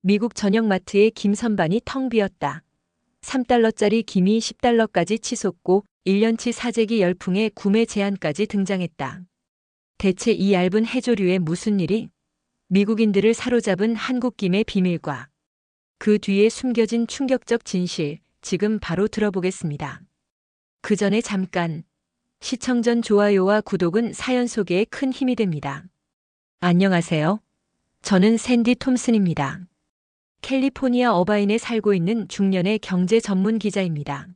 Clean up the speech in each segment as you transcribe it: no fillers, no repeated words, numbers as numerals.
미국 저녁 마트의 김 선반이 텅 비었다. 3달러짜리 김이 10달러까지 치솟고 1년치 사재기 열풍에 구매 제한까지 등장했다. 대체 이 얇은 해조류에 무슨 일이? 미국인들을 사로잡은 한국 김의 비밀과 그 뒤에 숨겨진 충격적 진실, 지금 바로 들어보겠습니다. 그 전에 잠깐, 시청 전 좋아요와 구독은 사연 소개에 큰 힘이 됩니다. 안녕하세요. 저는 샌디 톰슨입니다. 캘리포니아 어바인에 살고 있는 중년의 경제 전문 기자입니다.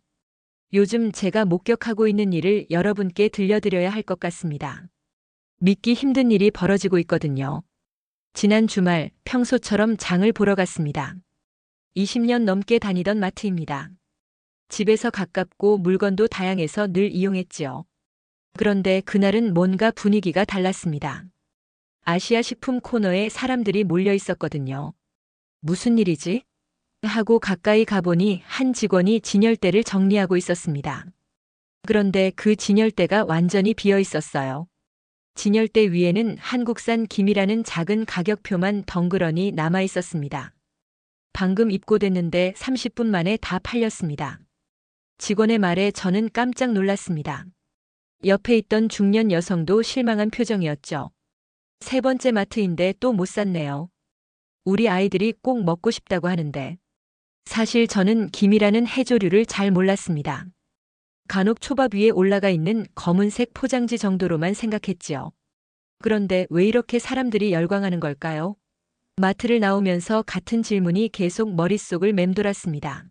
요즘 제가 목격하고 있는 일을 여러분께 들려드려야 할 것 같습니다. 믿기 힘든 일이 벌어지고 있거든요. 지난 주말 평소처럼 장을 보러 갔습니다. 20년 넘게 다니던 마트입니다. 집에서 가깝고 물건도 다양해서 늘 이용했지요. 그런데 그날은 뭔가 분위기가 달랐습니다. 아시아 식품 코너에 사람들이 몰려 있었거든요. 무슨 일이지? 하고 가까이 가보니 한 직원이 진열대를 정리하고 있었습니다. 그런데 그 진열대가 완전히 비어 있었어요. 진열대 위에는 한국산 김이라는 작은 가격표만 덩그러니 남아 있었습니다. 방금 입고됐는데 30분 만에 다 팔렸습니다. 직원의 말에 저는 깜짝 놀랐습니다. 옆에 있던 중년 여성도 실망한 표정이었죠. 세 번째 마트인데 또 못 샀네요. 우리 아이들이 꼭 먹고 싶다고 하는데. 사실 저는 김이라는 해조류를 잘 몰랐습니다. 간혹 초밥 위에 올라가 있는 검은색 포장지 정도로만 생각했지요. 그런데 왜 이렇게 사람들이 열광하는 걸까요? 마트를 나오면서 같은 질문이 계속 머릿속을 맴돌았습니다.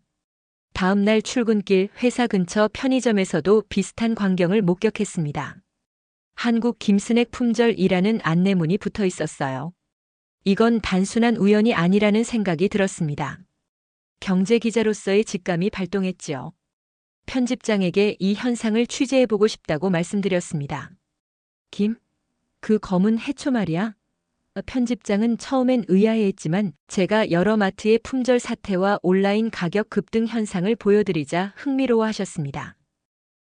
다음 날 출근길 회사 근처 편의점에서도 비슷한 광경을 목격했습니다. 한국 김스낵 품절이라는 안내문이 붙어 있었어요. 이건 단순한 우연이 아니라는 생각이 들었습니다. 경제 기자로서의 직감이 발동했지요. 편집장에게 이 현상을 취재해보고 싶다고 말씀드렸습니다. 김? 그 검은 해초 말이야? 편집장은 처음엔 의아해했지만 제가 여러 마트의 품절 사태와 온라인 가격 급등 현상을 보여드리자 흥미로워하셨습니다.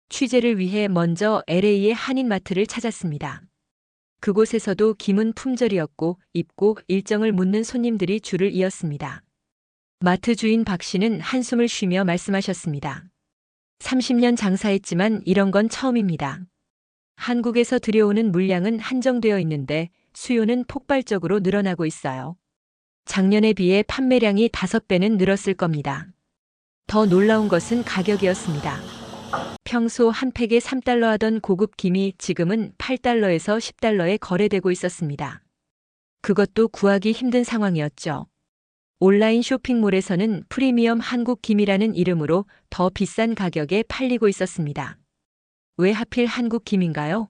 취재를 위해 먼저 LA의 한인마트를 찾았습니다. 그곳에서도 김은 품절이었고 입고 일정을 묻는 손님들이 줄을 이었습니다. 마트 주인 박 씨는 한숨을 쉬며 말씀하셨습니다. 30년 장사했지만 이런 건 처음입니다. 한국에서 들여오는 물량은 한정되어 있는데 수요는 폭발적으로 늘어나고 있어요. 작년에 비해 판매량이 5배는 늘었을 겁니다. 더 놀라운 것은 가격이었습니다. 평소 한 팩에 3달러 하던 고급 김이 지금은 8달러에서 10달러에 거래되고 있었습니다. 그것도 구하기 힘든 상황이었죠. 온라인 쇼핑몰에서는 프리미엄 한국 김이라는 이름으로 더 비싼 가격에 팔리고 있었습니다. 왜 하필 한국 김인가요?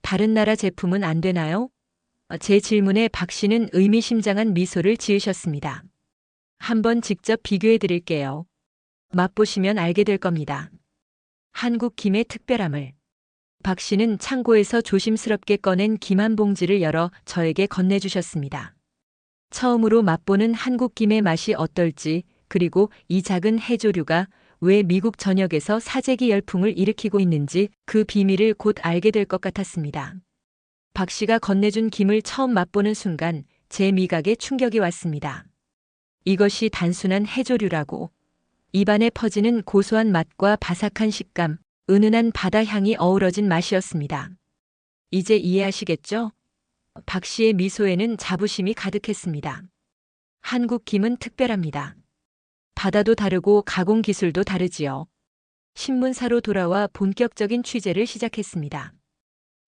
다른 나라 제품은 안 되나요? 제 질문에 박 씨는 의미심장한 미소를 지으셨습니다. 한번 직접 비교해 드릴게요. 맛보시면 알게 될 겁니다. 한국 김의 특별함을. 박 씨는 창고에서 조심스럽게 꺼낸 김 한 봉지를 열어 저에게 건네주셨습니다. 처음으로 맛보는 한국 김의 맛이 어떨지, 그리고 이 작은 해조류가 왜 미국 전역에서 사재기 열풍을 일으키고 있는지 그 비밀을 곧 알게 될 것 같았습니다. 박 씨가 건네준 김을 처음 맛보는 순간 제 미각에 충격이 왔습니다. 이것이 단순한 해조류라고. 입안에 퍼지는 고소한 맛과 바삭한 식감, 은은한 바다 향이 어우러진 맛이었습니다. 이제 이해하시겠죠? 박 씨의 미소에는 자부심이 가득했습니다. 한국 김은 특별합니다. 바다도 다르고 가공 기술도 다르지요. 신문사로 돌아와 본격적인 취재를 시작했습니다.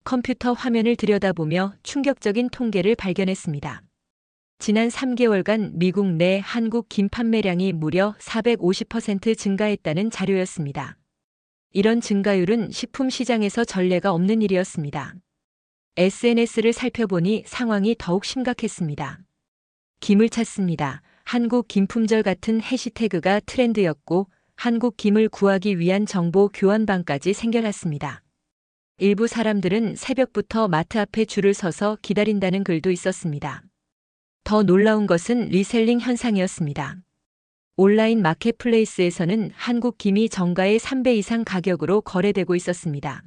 컴퓨터 화면을 들여다보며 충격적인 통계를 발견했습니다. 지난 3개월간 미국 내 한국 김 판매량이 무려 450% 증가했다는 자료였습니다. 이런 증가율은 식품 시장에서 전례가 없는 일이었습니다. SNS를 살펴보니 상황이 더욱 심각했습니다. 김을 찾습니다. 한국 김품절 같은 해시태그가 트렌드였고 한국 김을 구하기 위한 정보 교환방까지 생겨났습니다. 일부 사람들은 새벽부터 마트 앞에 줄을 서서 기다린다는 글도 있었습니다. 더 놀라운 것은 리셀링 현상이었습니다. 온라인 마켓플레이스에서는 한국 김이 정가의 3배 이상 가격으로 거래되고 있었습니다.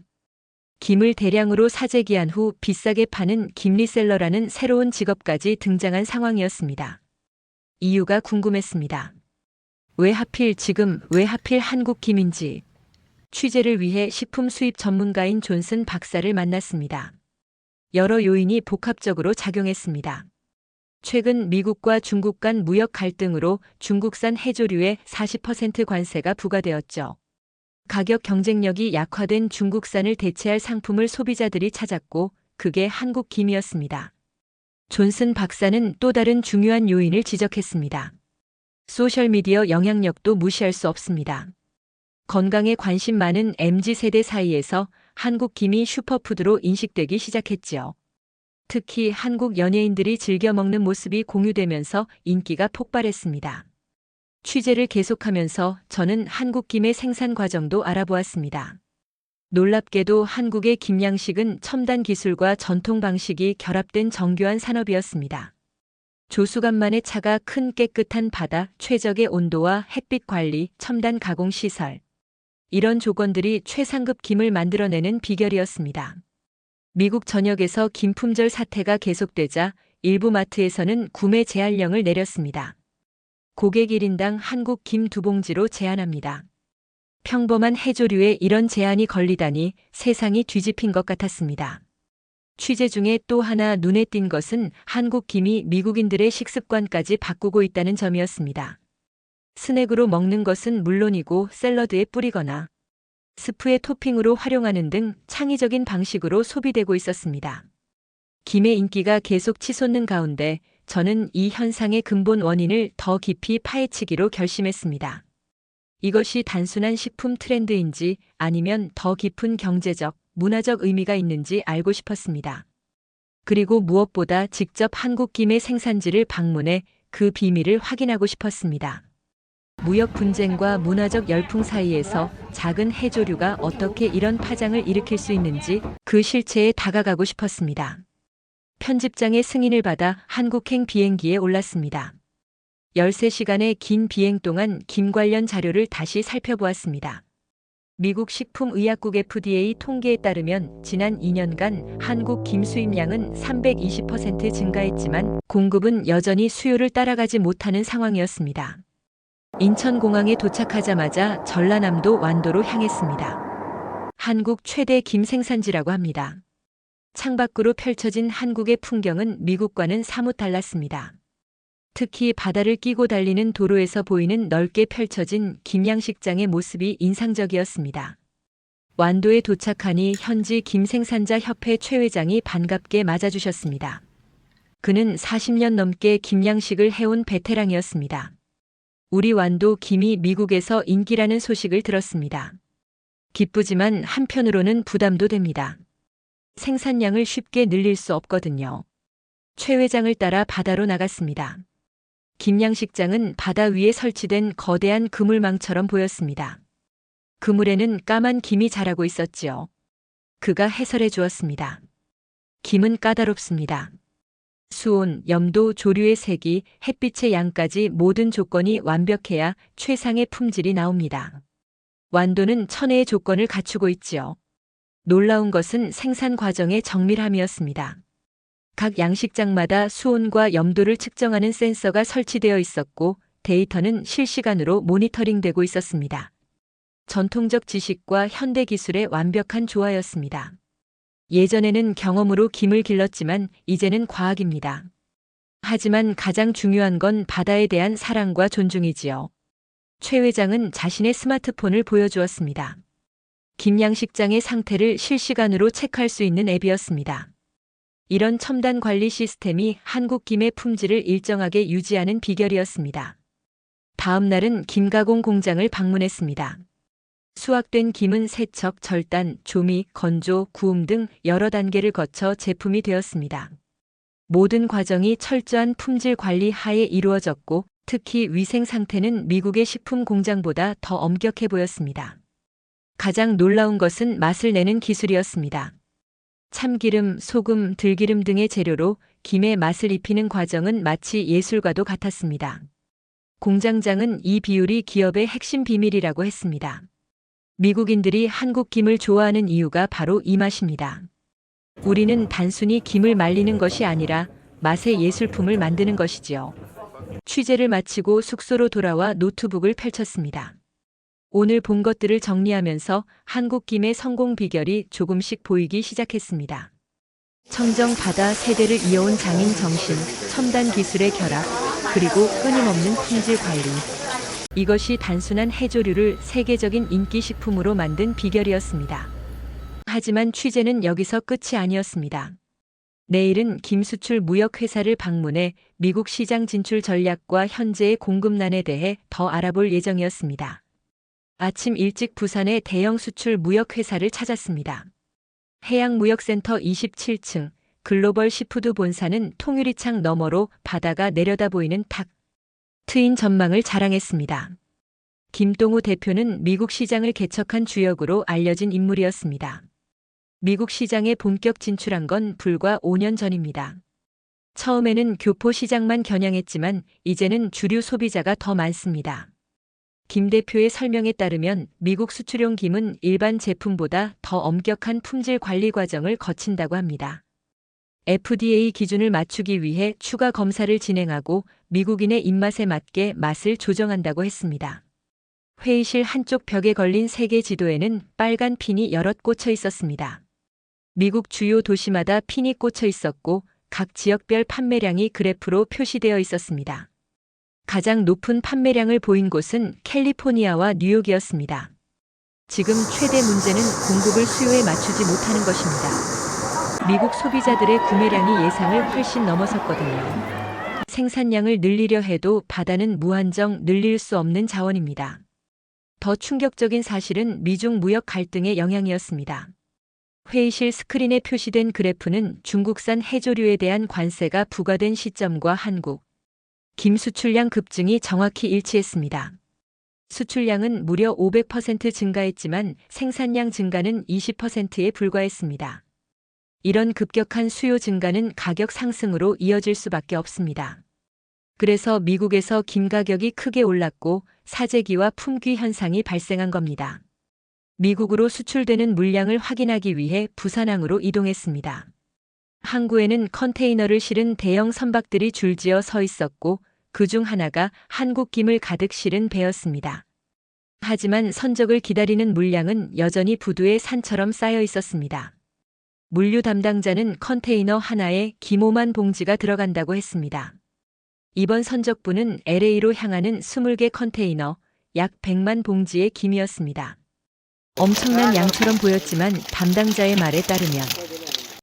김을 대량으로 사재기한 후 비싸게 파는 김리셀러라는 새로운 직업까지 등장한 상황이었습니다. 이유가 궁금했습니다. 왜 하필 지금, 왜 하필 한국 김인지. 취재를 위해 식품 수입 전문가인 존슨 박사를 만났습니다. 여러 요인이 복합적으로 작용했습니다. 최근 미국과 중국 간 무역 갈등으로 중국산 해조류에 40% 관세가 부과되었죠. 가격 경쟁력이 약화된 중국산을 대체할 상품을 소비자들이 찾았고 그게 한국 김이었습니다. 존슨 박사는 또 다른 중요한 요인을 지적했습니다. 소셜미디어 영향력도 무시할 수 없습니다. 건강에 관심 많은 MZ세대 사이에서 한국 김이 슈퍼푸드로 인식되기 시작했지요. 특히 한국 연예인들이 즐겨 먹는 모습이 공유되면서 인기가 폭발했습니다. 취재를 계속하면서 저는 한국 김의 생산 과정도 알아보았습니다. 놀랍게도 한국의 김 양식은 첨단 기술과 전통 방식이 결합된 정교한 산업이었습니다. 조수간만의 차가 큰 깨끗한 바다, 최적의 온도와 햇빛 관리, 첨단 가공 시설. 이런 조건들이 최상급 김을 만들어내는 비결이었습니다. 미국 전역에서 김 품절 사태가 계속되자 일부 마트에서는 구매 제한령을 내렸습니다. 고객 1인당 한국 김 2봉지로 제한합니다. 평범한 해조류에 이런 제한이 걸리다니 세상이 뒤집힌 것 같았습니다. 취재 중에 또 하나 눈에 띈 것은 한국 김이 미국인들의 식습관까지 바꾸고 있다는 점이었습니다. 스낵으로 먹는 것은 물론이고 샐러드에 뿌리거나 스프의 토핑으로 활용하는 등 창의적인 방식으로 소비되고 있었습니다. 김의 인기가 계속 치솟는 가운데 저는 이 현상의 근본 원인을 더 깊이 파헤치기로 결심했습니다. 이것이 단순한 식품 트렌드인지 아니면 더 깊은 경제적, 문화적 의미가 있는지 알고 싶었습니다. 그리고 무엇보다 직접 한국 김의 생산지를 방문해 그 비밀을 확인하고 싶었습니다. 무역 분쟁과 문화적 열풍 사이에서 작은 해조류가 어떻게 이런 파장을 일으킬 수 있는지 그 실체에 다가가고 싶었습니다. 편집장의 승인을 받아 한국행 비행기에 올랐습니다. 13시간의 긴 비행 동안 김 관련 자료를 다시 살펴보았습니다. 미국 식품의약국 FDA 통계에 따르면 지난 2년간 한국 김 수입량은 320% 증가했지만 공급은 여전히 수요를 따라가지 못하는 상황이었습니다. 인천공항에 도착하자마자 전라남도 완도로 향했습니다. 한국 최대 김 생산지라고 합니다. 창밖으로 펼쳐진 한국의 풍경은 미국과는 사뭇 달랐습니다. 특히 바다를 끼고 달리는 도로에서 보이는 넓게 펼쳐진 김양식장의 모습이 인상적이었습니다. 완도에 도착하니 현지 김생산자 협회 최 회장이 반갑게 맞아주셨습니다. 그는 40년 넘게 김양식을 해온 베테랑이었습니다. 우리 완도 김이 미국에서 인기라는 소식을 들었습니다. 기쁘지만 한편으로는 부담도 됩니다. 생산량을 쉽게 늘릴 수 없거든요. 최 회장을 따라 바다로 나갔습니다. 김양식장은 바다 위에 설치된 거대한 그물망처럼 보였습니다. 그물에는 까만 김이 자라고 있었지요. 그가 해설해 주었습니다. 김은 까다롭습니다. 수온, 염도, 조류의 색이, 햇빛의 양까지 모든 조건이 완벽해야 최상의 품질이 나옵니다. 완도는 천혜의 조건을 갖추고 있지요. 놀라운 것은 생산 과정의 정밀함이었습니다. 각 양식장마다 수온과 염도를 측정하는 센서가 설치되어 있었고 데이터는 실시간으로 모니터링되고 있었습니다. 전통적 지식과 현대 기술의 완벽한 조화였습니다. 예전에는 경험으로 김을 길렀지만 이제는 과학입니다. 하지만 가장 중요한 건 바다에 대한 사랑과 존중이지요. 최 회장은 자신의 스마트폰을 보여주었습니다. 김양식장의 상태를 실시간으로 체크할 수 있는 앱이었습니다. 이런 첨단 관리 시스템이 한국 김의 품질을 일정하게 유지하는 비결이었습니다. 다음 날은 김가공 공장을 방문했습니다. 수확된 김은 세척, 절단, 조미, 건조, 구움 등 여러 단계를 거쳐 제품이 되었습니다. 모든 과정이 철저한 품질 관리 하에 이루어졌고 특히 위생 상태는 미국의 식품 공장보다 더 엄격해 보였습니다. 가장 놀라운 것은 맛을 내는 기술이었습니다. 참기름, 소금, 들기름 등의 재료로 김에 맛을 입히는 과정은 마치 예술과도 같았습니다. 공장장은 이 비율이 기업의 핵심 비밀이라고 했습니다. 미국인들이 한국 김을 좋아하는 이유가 바로 이 맛입니다. 우리는 단순히 김을 말리는 것이 아니라 맛의 예술품을 만드는 것이지요. 취재를 마치고 숙소로 돌아와 노트북을 펼쳤습니다. 오늘 본 것들을 정리하면서 한국 김의 성공 비결이 조금씩 보이기 시작했습니다. 청정 바다 세대를 이어온 장인 정신, 첨단 기술의 결합, 그리고 끊임없는 품질 관리. 이것이 단순한 해조류를 세계적인 인기 식품으로 만든 비결이었습니다. 하지만 취재는 여기서 끝이 아니었습니다. 내일은 김 수출 무역회사를 방문해 미국 시장 진출 전략과 현재의 공급난에 대해 더 알아볼 예정이었습니다. 아침 일찍 부산의 대형 수출 무역회사를 찾았습니다. 해양무역센터 27층 글로벌 시푸드 본사는 통유리창 너머로 바다가 내려다 보이는 탁 트인 전망을 자랑했습니다. 김동우 대표는 미국 시장을 개척한 주역으로 알려진 인물이었습니다. 미국 시장에 본격 진출한 건 불과 5년 전입니다. 처음에는 교포 시장만 겨냥했지만 이제는 주류 소비자가 더 많습니다. 김 대표의 설명에 따르면 미국 수출용 김은 일반 제품보다 더 엄격한 품질 관리 과정을 거친다고 합니다. FDA 기준을 맞추기 위해 추가 검사를 진행하고 미국인의 입맛에 맞게 맛을 조정한다고 했습니다. 회의실 한쪽 벽에 걸린 세계 지도에는 빨간 핀이 여럿 꽂혀 있었습니다. 미국 주요 도시마다 핀이 꽂혀 있었고 각 지역별 판매량이 그래프로 표시되어 있었습니다. 가장 높은 판매량을 보인 곳은 캘리포니아와 뉴욕이었습니다. 지금 최대 문제는 공급을 수요에 맞추지 못하는 것입니다. 미국 소비자들의 구매량이 예상을 훨씬 넘어섰거든요. 생산량을 늘리려 해도 바다는 무한정 늘릴 수 없는 자원입니다. 더 충격적인 사실은 미중 무역 갈등의 영향이었습니다. 회의실 스크린에 표시된 그래프는 중국산 해조류에 대한 관세가 부과된 시점과 한국 김 수출량 급증이 정확히 일치했습니다. 수출량은 무려 500% 증가했지만 생산량 증가는 20%에 불과했습니다. 이런 급격한 수요 증가는 가격 상승으로 이어질 수밖에 없습니다. 그래서 미국에서 김 가격이 크게 올랐고 사재기와 품귀 현상이 발생한 겁니다. 미국으로 수출되는 물량을 확인하기 위해 부산항으로 이동했습니다. 항구에는 컨테이너를 실은 대형 선박들이 줄지어 서 있었고 그중 하나가 한국 김을 가득 실은 배였습니다. 하지만 선적을 기다리는 물량은 여전히 부두에 산처럼 쌓여 있었습니다. 물류 담당자는 컨테이너 하나에 김 5만 봉지가 들어간다고 했습니다. 이번 선적분은 LA로 향하는 20개 컨테이너, 약 100만 봉지의 김이었습니다. 엄청난 양처럼 보였지만 담당자의 말에 따르면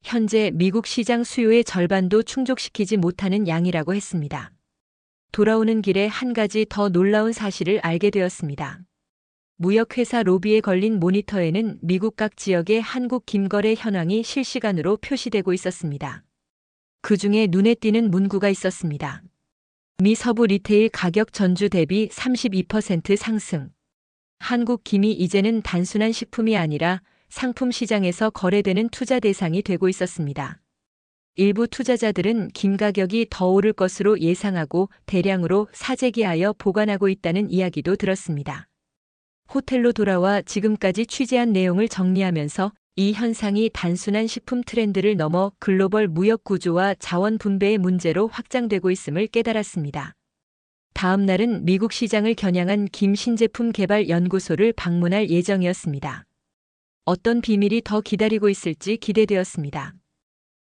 현재 미국 시장 수요의 절반도 충족시키지 못하는 양이라고 했습니다. 돌아오는 길에 한 가지 더 놀라운 사실을 알게 되었습니다. 무역회사 로비에 걸린 모니터에는 미국 각 지역의 한국 김거래 현황이 실시간으로 표시되고 있었습니다. 그 중에 눈에 띄는 문구가 있었습니다. 미 서부 리테일 가격 전주 대비 32% 상승. 한국 김이 이제는 단순한 식품이 아니라 상품 시장에서 거래되는 투자 대상이 되고 있었습니다. 일부 투자자들은 김 가격이 더 오를 것으로 예상하고 대량으로 사재기하여 보관하고 있다는 이야기도 들었습니다. 호텔로 돌아와 지금까지 취재한 내용을 정리하면서 이 현상이 단순한 식품 트렌드를 넘어 글로벌 무역 구조와 자원 분배의 문제로 확장되고 있음을 깨달았습니다. 다음 날은 미국 시장을 겨냥한 김 신제품 개발 연구소를 방문할 예정이었습니다. 어떤 비밀이 더 기다리고 있을지 기대되었습니다.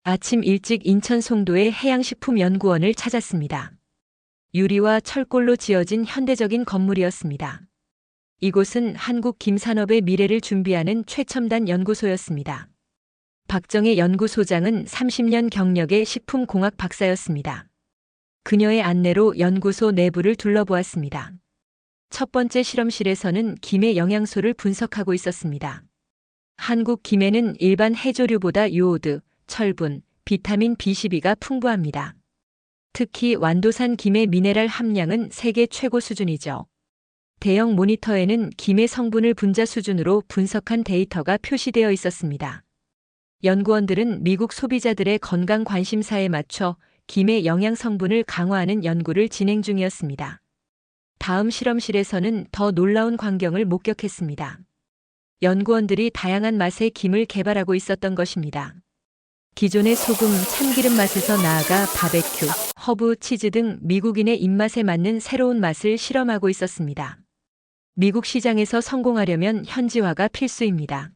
아침 일찍 인천 송도의 해양식품연구원을 찾았습니다. 유리와 철골로 지어진 현대적인 건물이었습니다. 이곳은 한국 김산업의 미래를 준비하는 최첨단 연구소였습니다. 박정혜 연구소장은 30년 경력의 식품공학 박사였습니다. 그녀의 안내로 연구소 내부를 둘러보았습니다. 첫 번째 실험실에서는 김의 영양소를 분석하고 있었습니다. 한국 김에는 일반 해조류보다 요오드, 철분, 비타민 B12가 풍부합니다. 특히 완도산 김의 미네랄 함량은 세계 최고 수준이죠. 대형 모니터에는 김의 성분을 분자 수준으로 분석한 데이터가 표시되어 있었습니다. 연구원들은 미국 소비자들의 건강 관심사에 맞춰 김의 영양 성분을 강화하는 연구를 진행 중이었습니다. 다음 실험실에서는 더 놀라운 광경을 목격했습니다. 연구원들이 다양한 맛의 김을 개발하고 있었던 것입니다. 기존의 소금, 참기름 맛에서 나아가 바베큐, 허브, 치즈 등 미국인의 입맛에 맞는 새로운 맛을 실험하고 있었습니다. 미국 시장에서 성공하려면 현지화가 필수입니다.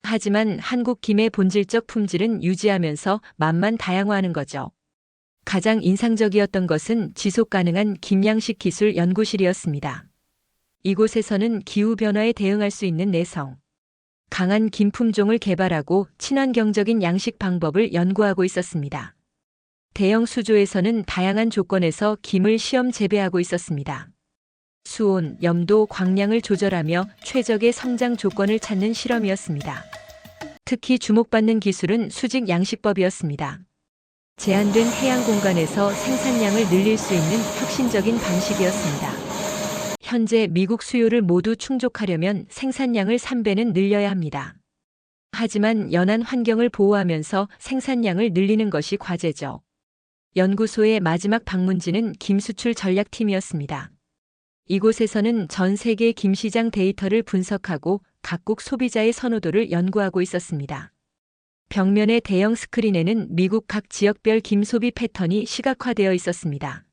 하지만 한국 김의 본질적 품질은 유지하면서 맛만 다양화하는 거죠. 가장 인상적이었던 것은 지속 가능한 김양식 기술 연구실이었습니다. 이곳에서는 기후변화에 대응할 수 있는 내성, 강한 김 품종을 개발하고 친환경적인 양식 방법을 연구하고 있었습니다. 대형 수조에서는 다양한 조건에서 김을 시험 재배하고 있었습니다. 수온, 염도, 광량을 조절하며 최적의 성장 조건을 찾는 실험이었습니다. 특히 주목받는 기술은 수직 양식법이었습니다. 제한된 해양 공간에서 생산량을 늘릴 수 있는 혁신적인 방식이었습니다. 현재 미국 수요를 모두 충족하려면 생산량을 3배는 늘려야 합니다. 하지만 연안 환경을 보호하면서 생산량을 늘리는 것이 과제죠. 연구소의 마지막 방문지는 김 수출 전략팀이었습니다. 이곳에서는 전 세계 김 시장 데이터를 분석하고 각국 소비자의 선호도를 연구하고 있었습니다. 벽면의 대형 스크린에는 미국 각 지역별 김 소비 패턴이 시각화되어 있었습니다.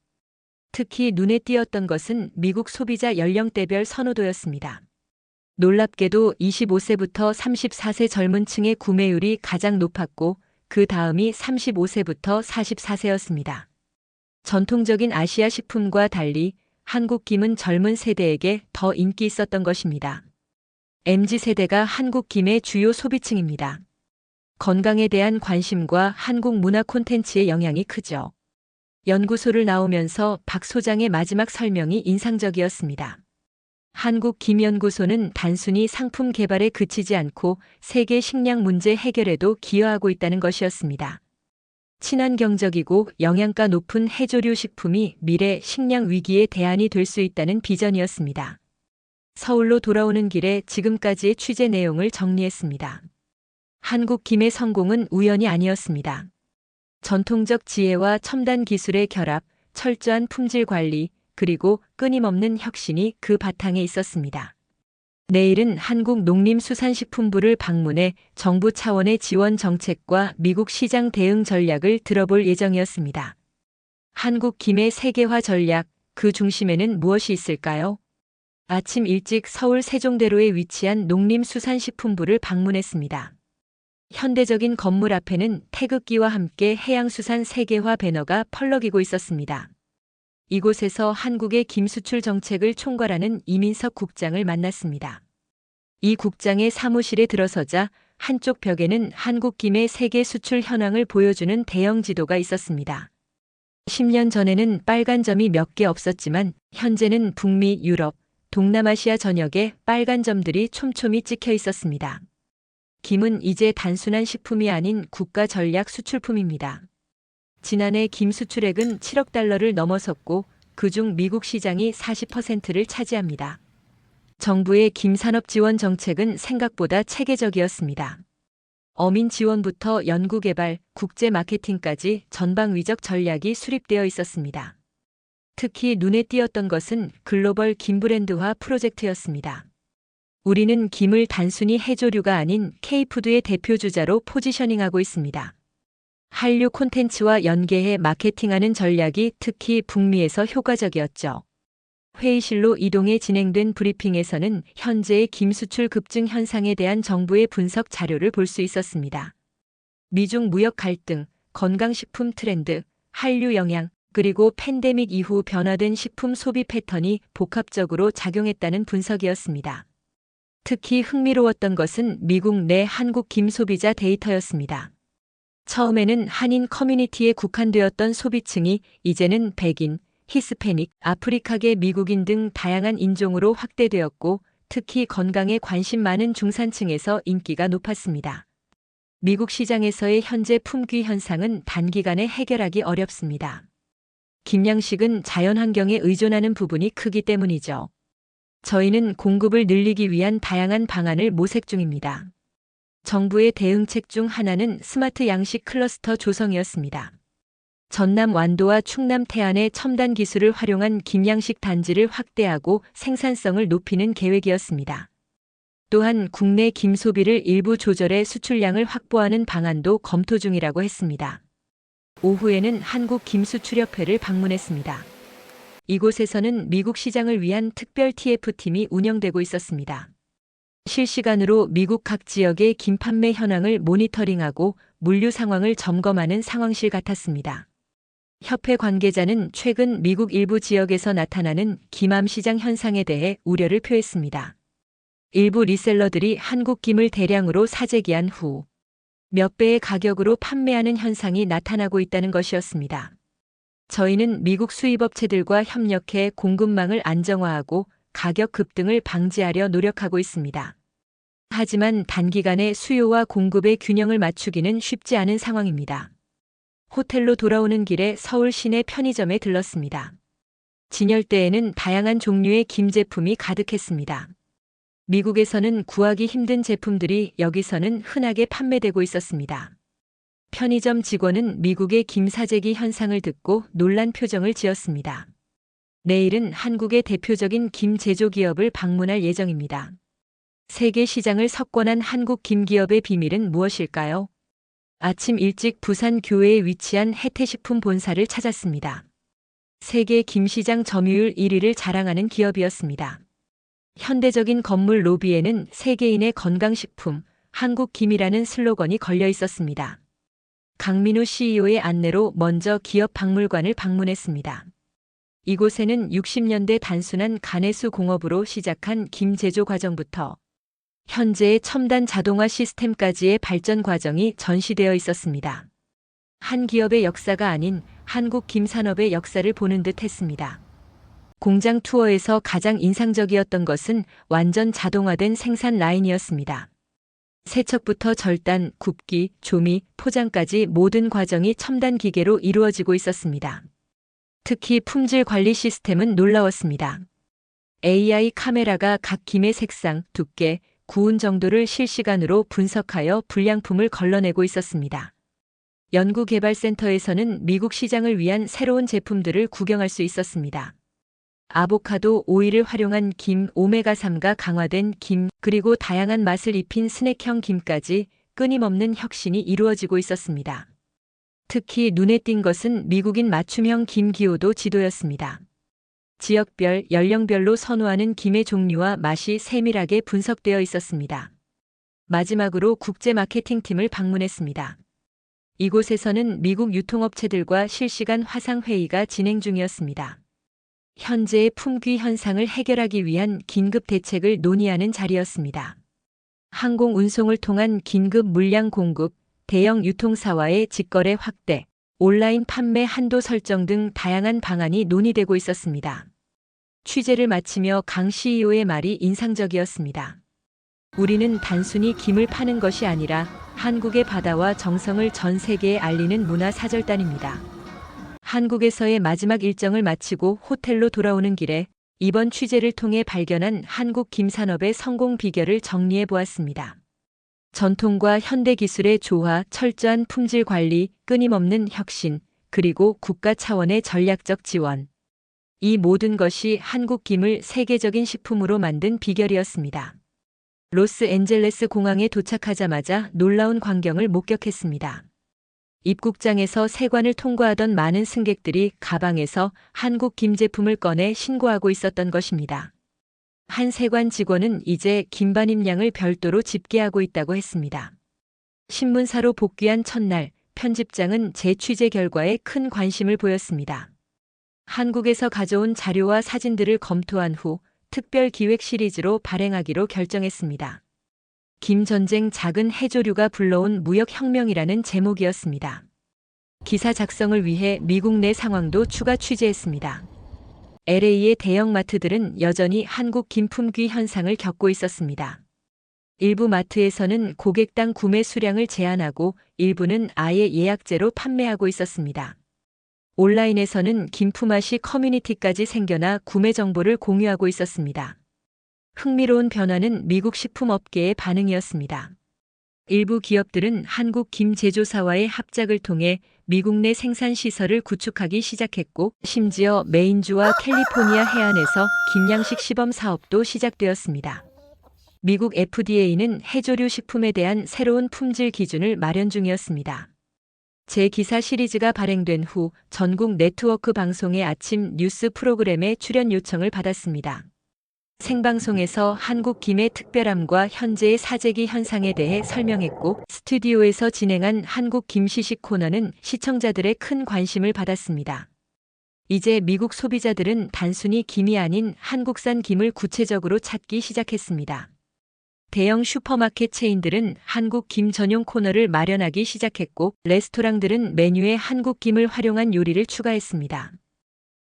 특히 눈에 띄었던 것은 미국 소비자 연령대별 선호도였습니다. 놀랍게도 25세부터 34세 젊은 층의 구매율이 가장 높았고 그 다음이 35세부터 44세였습니다. 전통적인 아시아 식품과 달리 한국 김은 젊은 세대에게 더 인기 있었던 것입니다. MZ세대가 한국 김의 주요 소비층입니다. 건강에 대한 관심과 한국 문화 콘텐츠의 영향이 크죠. 연구소를 나오면서 박 소장의 마지막 설명이 인상적이었습니다. 한국김연구소는 단순히 상품 개발에 그치지 않고 세계 식량 문제 해결에도 기여하고 있다는 것이었습니다. 친환경적이고 영양가 높은 해조류 식품이 미래 식량 위기의 대안이 될 수 있다는 비전이었습니다. 서울로 돌아오는 길에 지금까지의 취재 내용을 정리했습니다. 한국김의 성공은 우연이 아니었습니다. 전통적 지혜와 첨단 기술의 결합, 철저한 품질 관리, 그리고 끊임없는 혁신이 그 바탕에 있었습니다. 내일은 한국농림수산식품부를 방문해 정부 차원의 지원 정책과 미국 시장 대응 전략을 들어볼 예정이었습니다. 한국김의 세계화 전략, 그 중심에는 무엇이 있을까요? 아침 일찍 서울 세종대로에 위치한 농림수산식품부를 방문했습니다. 현대적인 건물 앞에는 태극기와 함께 해양수산 세계화 배너가 펄럭이고 있었습니다. 이곳에서 한국의 김 수출 정책을 총괄하는 이민석 국장을 만났습니다. 이 국장의 사무실에 들어서자 한쪽 벽에는 한국 김의 세계 수출 현황을 보여주는 대형 지도가 있었습니다. 10년 전에는 빨간 점이 몇 개 없었지만 현재는 북미, 유럽, 동남아시아 전역에 빨간 점들이 촘촘히 찍혀 있었습니다. 김은 이제 단순한 식품이 아닌 국가 전략 수출품입니다. 지난해 김 수출액은 7억 달러를 넘어섰고 그중 미국 시장이 40%를 차지합니다. 정부의 김 산업 지원 정책은 생각보다 체계적이었습니다. 어민 지원부터 연구개발, 국제 마케팅까지 전방위적 전략이 수립되어 있었습니다. 특히 눈에 띄었던 것은 글로벌 김 브랜드화 프로젝트였습니다. 우리는 김을 단순히 해조류가 아닌 K푸드의 대표주자로 포지셔닝하고 있습니다. 한류 콘텐츠와 연계해 마케팅하는 전략이 특히 북미에서 효과적이었죠. 회의실로 이동해 진행된 브리핑에서는 현재의 김 수출 급증 현상에 대한 정부의 분석 자료를 볼 수 있었습니다. 미중 무역 갈등, 건강식품 트렌드, 한류 영향, 그리고 팬데믹 이후 변화된 식품 소비 패턴이 복합적으로 작용했다는 분석이었습니다. 특히 흥미로웠던 것은 미국 내 한국 김 소비자 데이터였습니다. 처음에는 한인 커뮤니티에 국한되었던 소비층이 이제는 백인, 히스패닉, 아프리카계 미국인 등 다양한 인종으로 확대되었고 특히 건강에 관심 많은 중산층에서 인기가 높았습니다. 미국 시장에서의 현재 품귀 현상은 단기간에 해결하기 어렵습니다. 김양식은 자연환경에 의존하는 부분이 크기 때문이죠. 저희는 공급을 늘리기 위한 다양한 방안을 모색 중입니다. 정부의 대응책 중 하나는 스마트 양식 클러스터 조성이었습니다. 전남 완도와 충남 태안의 첨단 기술을 활용한 김양식 단지를 확대하고 생산성을 높이는 계획이었습니다. 또한 국내 김 소비를 일부 조절해 수출량을 확보하는 방안도 검토 중이라고 했습니다. 오후에는 한국김수출협회를 방문했습니다. 이곳에서는 미국 시장을 위한 특별 TF팀이 운영되고 있었습니다. 실시간으로 미국 각 지역의 김 판매 현황을 모니터링하고 물류 상황을 점검하는 상황실 같았습니다. 협회 관계자는 최근 미국 일부 지역에서 나타나는 김암 시장 현상에 대해 우려를 표했습니다. 일부 리셀러들이 한국 김을 대량으로 사재기한 후 몇 배의 가격으로 판매하는 현상이 나타나고 있다는 것이었습니다. 저희는 미국 수입업체들과 협력해 공급망을 안정화하고 가격 급등을 방지하려 노력하고 있습니다. 하지만 단기간에 수요와 공급의 균형을 맞추기는 쉽지 않은 상황입니다. 호텔로 돌아오는 길에 서울 시내 편의점에 들렀습니다. 진열대에는 다양한 종류의 김 제품이 가득했습니다. 미국에서는 구하기 힘든 제품들이 여기서는 흔하게 판매되고 있었습니다. 편의점 직원은 미국의 김 사재기 현상을 듣고 놀란 표정을 지었습니다. 내일은 한국의 대표적인 김 제조 기업을 방문할 예정입니다. 세계 시장을 석권한 한국 김 기업의 비밀은 무엇일까요? 아침 일찍 부산 교외에 위치한 혜태식품 본사를 찾았습니다. 세계 김시장 점유율 1위를 자랑하는 기업이었습니다. 현대적인 건물 로비에는 세계인의 건강식품, 한국 김이라는 슬로건이 걸려 있었습니다. 강민우 CEO의 안내로 먼저 기업 박물관을 방문했습니다. 이곳에는 60년대 단순한 가내수 공업으로 시작한 김 제조 과정부터 현재의 첨단 자동화 시스템까지의 발전 과정이 전시되어 있었습니다. 한 기업의 역사가 아닌 한국 김 산업의 역사를 보는 듯 했습니다. 공장 투어에서 가장 인상적이었던 것은 완전 자동화된 생산 라인이었습니다. 세척부터 절단, 굽기, 조미, 포장까지 모든 과정이 첨단 기계로 이루어지고 있었습니다. 특히 품질 관리 시스템은 놀라웠습니다. AI 카메라가 각 김의 색상, 두께, 구운 정도를 실시간으로 분석하여 불량품을 걸러내고 있었습니다. 연구개발센터에서는 미국 시장을 위한 새로운 제품들을 구경할 수 있었습니다. 아보카도 오일을 활용한 김, 오메가3가 강화된 김, 그리고 다양한 맛을 입힌 스낵형 김까지 끊임없는 혁신이 이루어지고 있었습니다. 특히 눈에 띈 것은 미국인 맞춤형 김 기호도 지도였습니다. 지역별, 연령별로 선호하는 김의 종류와 맛이 세밀하게 분석되어 있었습니다. 마지막으로 국제 마케팅팀을 방문했습니다. 이곳에서는 미국 유통업체들과 실시간 화상회의가 진행 중이었습니다. 현재의 품귀 현상을 해결하기 위한 긴급 대책을 논의하는 자리였습니다. 항공 운송을 통한 긴급 물량 공급, 대형 유통사와의 직거래 확대, 온라인 판매 한도 설정 등 다양한 방안이 논의되고 있었습니다. 취재를 마치며 강 CEO의 말이 인상적이었습니다. 우리는 단순히 김을 파는 것이 아니라 한국의 바다와 정성을 전 세계에 알리는 문화사절단입니다. 한국에서의 마지막 일정을 마치고 호텔로 돌아오는 길에 이번 취재를 통해 발견한 한국 김산업의 성공 비결을 정리해 보았습니다. 전통과 현대 기술의 조화, 철저한 품질 관리, 끊임없는 혁신, 그리고 국가 차원의 전략적 지원. 이 모든 것이 한국 김을 세계적인 식품으로 만든 비결이었습니다. 로스앤젤레스 공항에 도착하자마자 놀라운 광경을 목격했습니다. 입국장에서 세관을 통과하던 많은 승객들이 가방에서 한국 김 제품을 꺼내 신고하고 있었던 것입니다. 한 세관 직원은 이제 김 반입량을 별도로 집계하고 있다고 했습니다. 신문사로 복귀한 첫날, 편집장은 제 취재 결과에 큰 관심을 보였습니다. 한국에서 가져온 자료와 사진들을 검토한 후 특별 기획 시리즈로 발행하기로 결정했습니다. 김 전쟁 작은 해조류가 불러온 무역혁명이라는 제목이었습니다. 기사 작성을 위해 미국 내 상황도 추가 취재했습니다. LA의 대형마트들은 여전히 한국 김 품귀 현상을 겪고 있었습니다. 일부 마트에서는 고객당 구매 수량을 제한하고 일부는 아예 예약제로 판매하고 있었습니다. 온라인에서는 김품앗이 커뮤니티까지 생겨나 구매 정보를 공유하고 있었습니다. 흥미로운 변화는 미국 식품업계의 반응이었습니다. 일부 기업들은 한국 김 제조사와의 합작을 통해 미국 내 생산 시설을 구축하기 시작했고, 심지어 메인주와 캘리포니아 해안에서 김양식 시범 사업도 시작되었습니다. 미국 FDA는 해조류 식품에 대한 새로운 품질 기준을 마련 중이었습니다. 제 기사 시리즈가 발행된 후 전국 네트워크 방송의 아침 뉴스 프로그램에 출연 요청을 받았습니다. 생방송에서 한국 김의 특별함과 현재의 사재기 현상에 대해 설명했고, 스튜디오에서 진행한 한국 김 시식 코너는 시청자들의 큰 관심을 받았습니다. 이제 미국 소비자들은 단순히 김이 아닌 한국산 김을 구체적으로 찾기 시작했습니다. 대형 슈퍼마켓 체인들은 한국 김 전용 코너를 마련하기 시작했고, 레스토랑들은 메뉴에 한국 김을 활용한 요리를 추가했습니다.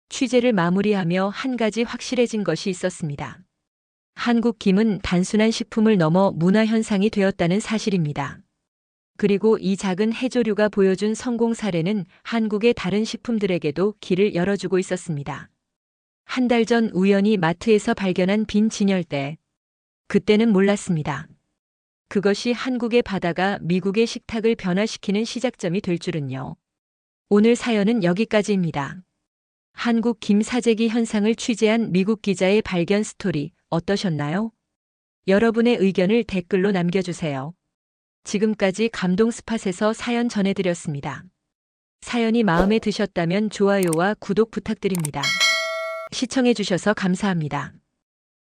취재를 마무리하며 한 가지 확실해진 것이 있었습니다. 한국 김은 단순한 식품을 넘어 문화 현상이 되었다는 사실입니다. 그리고 이 작은 해조류가 보여준 성공 사례는 한국의 다른 식품들에게도 길을 열어주고 있었습니다. 한 달 전 우연히 마트에서 발견한 빈 진열대. 그때는 몰랐습니다. 그것이 한국의 바다가 미국의 식탁을 변화시키는 시작점이 될 줄은요. 오늘 사연은 여기까지입니다. 한국 김 사재기 현상을 취재한 미국 기자의 발견 스토리 어떠셨나요? 여러분의 의견을 댓글로 남겨주세요. 지금까지 감동 스팟에서 사연 전해드렸습니다. 사연이 마음에 드셨다면 좋아요와 구독 부탁드립니다. 시청해주셔서 감사합니다.